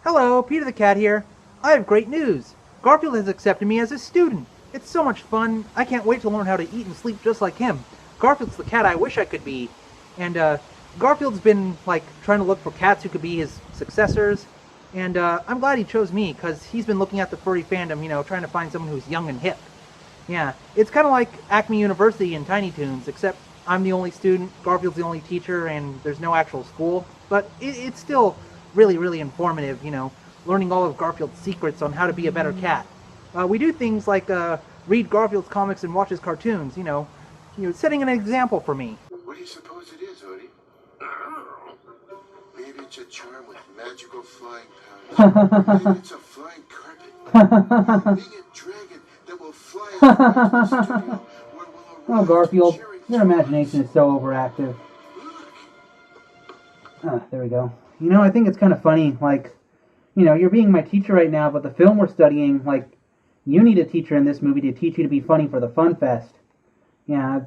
Hello, Peter the Cat here. I have great news. Garfield has accepted me as a student. It's so much fun. I can't wait to learn how to eat and sleep just like him. Garfield's the cat I wish I could be. And Garfield's been trying to look for cats who could be his successors. And I'm glad he chose me because he's been looking at the furry fandom, trying to find someone who's young and hip. Yeah, it's kind of like Acme University in Tiny Toons, except I'm the only student, Garfield's the only teacher, and there's no actual school. But it's still really, really informative, learning all of Garfield's secrets on how to be a better cat. We do things like read Garfield's comics and watch his cartoons, setting an example for me. What do you suppose it is, Odie? Maybe it's a charm with magical flying powers. Maybe it's a flying carpet. Maybe a dragon that will fly us around to the studio where we'll Oh, Garfield, your imagination is so overactive. There we go. I think it's kind of funny, you're being my teacher right now, but the film we're studying, you need a teacher in this movie to teach you to be funny for the Fun Fest. Yeah,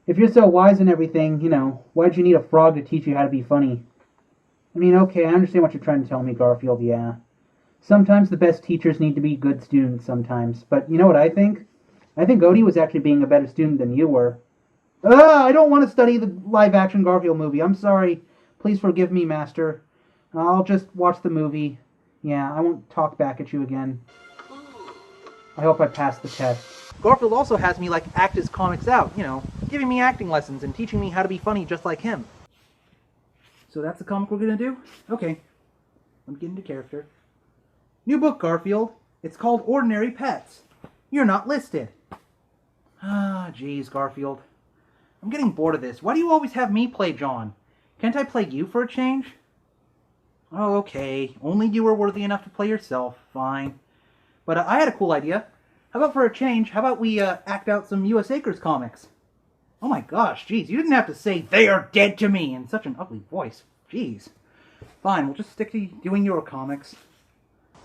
if you're so wise and everything, why'd you need a frog to teach you how to be funny? I mean, okay, I understand what you're trying to tell me, Garfield, yeah. Sometimes the best teachers need to be good students sometimes, but you know what I think? I think Odie was actually being a better student than you were. I don't want to study the live-action Garfield movie, I'm sorry. Please forgive me, Master. I'll just watch the movie. Yeah, I won't talk back at you again. I hope I pass the test. Garfield also has me act his comics out, giving me acting lessons and teaching me how to be funny just like him. So that's the comic we're gonna do? Okay. I'm getting to character. New book, Garfield. It's called Ordinary Pets. You're not listed. Jeez, Garfield. I'm getting bored of this. Why do you always have me play John? Can't I play you for a change? Oh, okay. Only you are worthy enough to play yourself. Fine. But I had a cool idea. How about for a change, how about we act out some U.S. Acres comics? Oh my gosh, jeez, you didn't have to say, "They are dead to me," in such an ugly voice. Jeez. Fine, we'll just stick to doing your comics.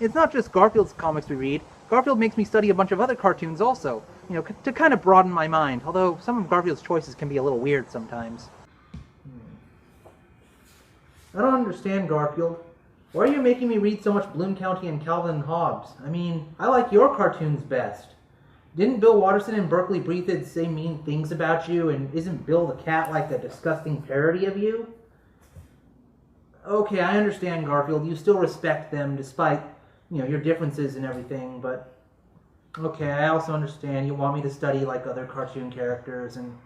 It's not just Garfield's comics we read. Garfield makes me study a bunch of other cartoons also, to kind of broaden my mind, although some of Garfield's choices can be a little weird sometimes. I don't understand, Garfield. Why are you making me read so much Bloom County and Calvin and Hobbes? I mean, I like your cartoons best. Didn't Bill Watterson and Berkeley Breathed say mean things about you, and isn't Bill the cat like a disgusting parody of you? Okay, I understand, Garfield. You still respect them despite, your differences and everything, but... Okay, I also understand you want me to study like other cartoon characters and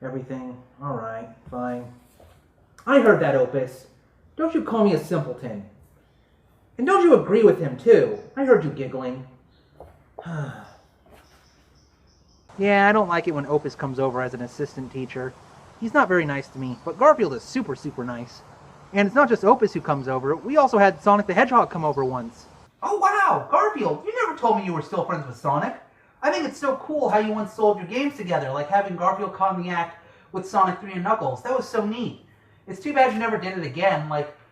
everything. Alright, fine. I heard that, Opus. Don't you call me a simpleton. And don't you agree with him, too? I heard you giggling. Yeah, I don't like it when Opus comes over as an assistant teacher. He's not very nice to me, but Garfield is super, super nice. And it's not just Opus who comes over. We also had Sonic the Hedgehog come over once. Oh, wow! Garfield, you never told me you were still friends with Sonic. I think it's so cool how you once sold your games together, like having Garfield caught in the act with Sonic 3 and Knuckles. That was so neat. It's too bad you never did it again.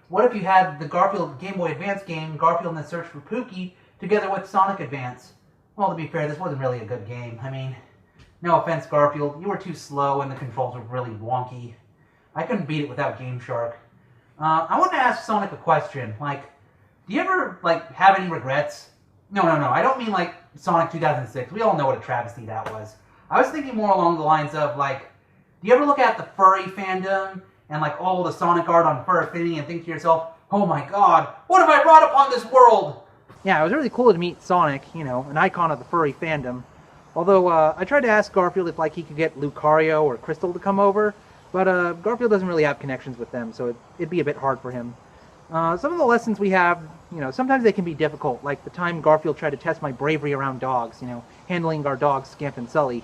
What if you had the Garfield Game Boy Advance game, Garfield and the Search for Pookie, together with Sonic Advance? Well, to be fair, this wasn't really a good game. I mean, no offense, Garfield. You were too slow and the controls were really wonky. I couldn't beat it without Game Shark. I want to ask Sonic a question. Do you ever, have any regrets? No. I don't mean, Sonic 2006. We all know what a travesty that was. I was thinking more along the lines of, do you ever look at the furry fandom and all the Sonic art on Fur Affinity and think to yourself, oh my god, what have I brought upon this world? Yeah, it was really cool to meet Sonic, an icon of the furry fandom. Although, I tried to ask Garfield if, he could get Lucario or Crystal to come over, but Garfield doesn't really have connections with them, so it'd be a bit hard for him. Some of the lessons we have, sometimes they can be difficult, like the time Garfield tried to test my bravery around dogs, handling our dogs, Scamp and Sully.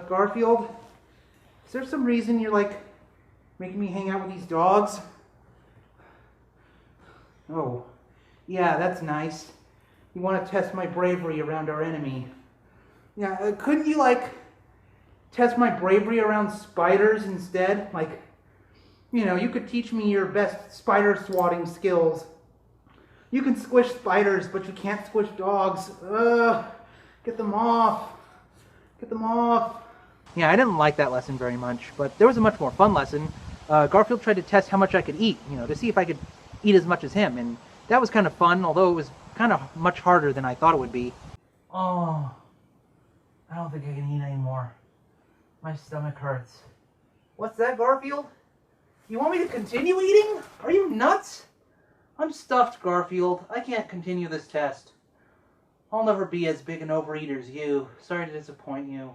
Garfield, is there some reason you're, making me hang out with these dogs? Oh, yeah, that's nice. You want to test my bravery around our enemy. Yeah, couldn't you, test my bravery around spiders instead? You could teach me your best spider swatting skills. You can squish spiders, but you can't squish dogs. Get them off. Get them off. Yeah, I didn't like that lesson very much, but there was a much more fun lesson Garfield tried to test how much I could eat, to see if I could eat as much as him, and that was kind of fun, although it was kind of much harder than I thought it would be. Oh, I don't think I can eat anymore. My stomach hurts. What's that, Garfield? You want me to continue eating? Are you nuts? I'm stuffed, Garfield. I can't continue this test. I'll never be as big an overeater as you. Sorry to disappoint you.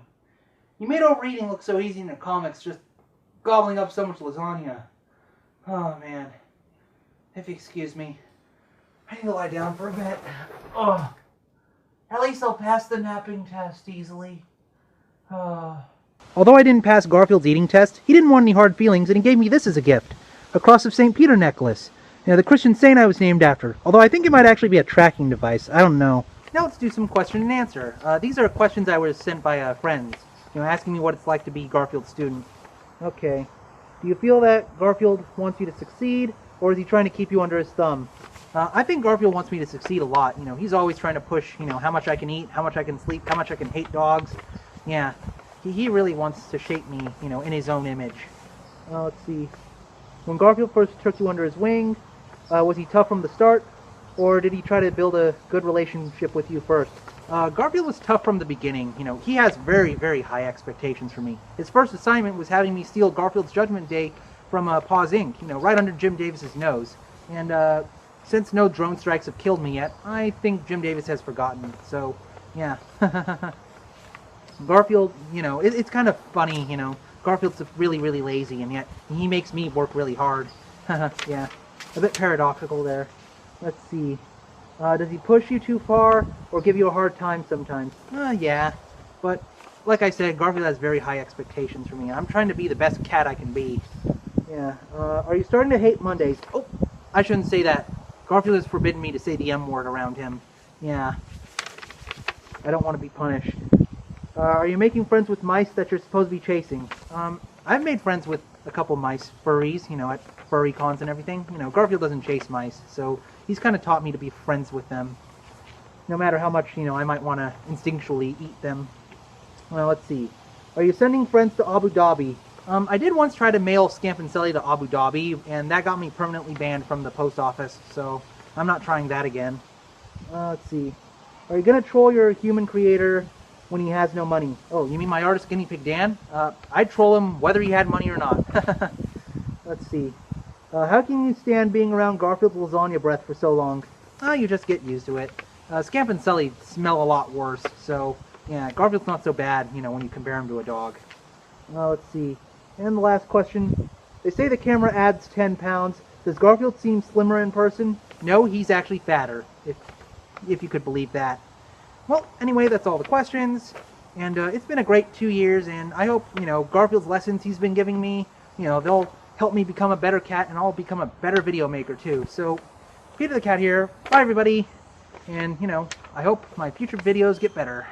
You made overeating look so easy in the comics, just gobbling up so much lasagna. Oh, man. If you excuse me, I need to lie down for a bit. Oh, at least I'll pass the napping test easily. Although I didn't pass Garfield's eating test, he didn't want any hard feelings, and he gave me this as a gift. A Cross of St. Peter necklace. The Christian saint I was named after. Although I think it might actually be a tracking device. I don't know. Now let's do some question and answer. These are questions I was sent by friends, asking me what it's like to be Garfield's student. Okay. Do you feel that Garfield wants you to succeed, or is he trying to keep you under his thumb? I think Garfield wants me to succeed a lot. He's always trying to push, how much I can eat, how much I can sleep, how much I can hate dogs. Yeah. He really wants to shape me, in his own image. Let's see. When Garfield first took you under his wing, was he tough from the start, or did he try to build a good relationship with you first? Garfield was tough from the beginning. He has very, very high expectations for me. His first assignment was having me steal Garfield's Judgment Day from Paws Inc., right under Jim Davis's nose. And since no drone strikes have killed me yet, I think Jim Davis has forgotten. So, yeah. Garfield, it's kind of funny, Garfield's really, really lazy, and yet he makes me work really hard. Yeah, a bit paradoxical there. Let's see. Does he push you too far, or give you a hard time sometimes? Yeah, but like I said, Garfield has very high expectations for me. I'm trying to be the best cat I can be. Yeah, are you starting to hate Mondays? Oh, I shouldn't say that. Garfield has forbidden me to say the M word around him. Yeah, I don't want to be punished. Are you making friends with mice that you're supposed to be chasing? I've made friends with a couple mice, furries, at furry cons and everything. Garfield doesn't chase mice, so he's kind of taught me to be friends with them. No matter how much, I might want to instinctually eat them. Well, let's see. Are you sending friends to Abu Dhabi? I did once try to mail Scamp and Sally to Abu Dhabi, and that got me permanently banned from the post office, so I'm not trying that again. Let's see. Are you going to troll your human creator when he has no money? Oh, you mean my artist GuineaPigDan? I'd troll him whether he had money or not. Let's see. How can you stand being around Garfield's lasagna breath for so long? You just get used to it. Scamp and Sully smell a lot worse, so yeah, Garfield's not so bad, when you compare him to a dog. Let's see. And the last question. They say the camera adds 10 pounds. Does Garfield seem slimmer in person? No, he's actually fatter, if you could believe that. Well, anyway, that's all the questions, and it's been a great 2 years, and I hope, Garfield's lessons he's been giving me, they'll help me become a better cat, and I'll become a better video maker, too. So, Peter the Cat here. Bye, everybody, and, I hope my future videos get better.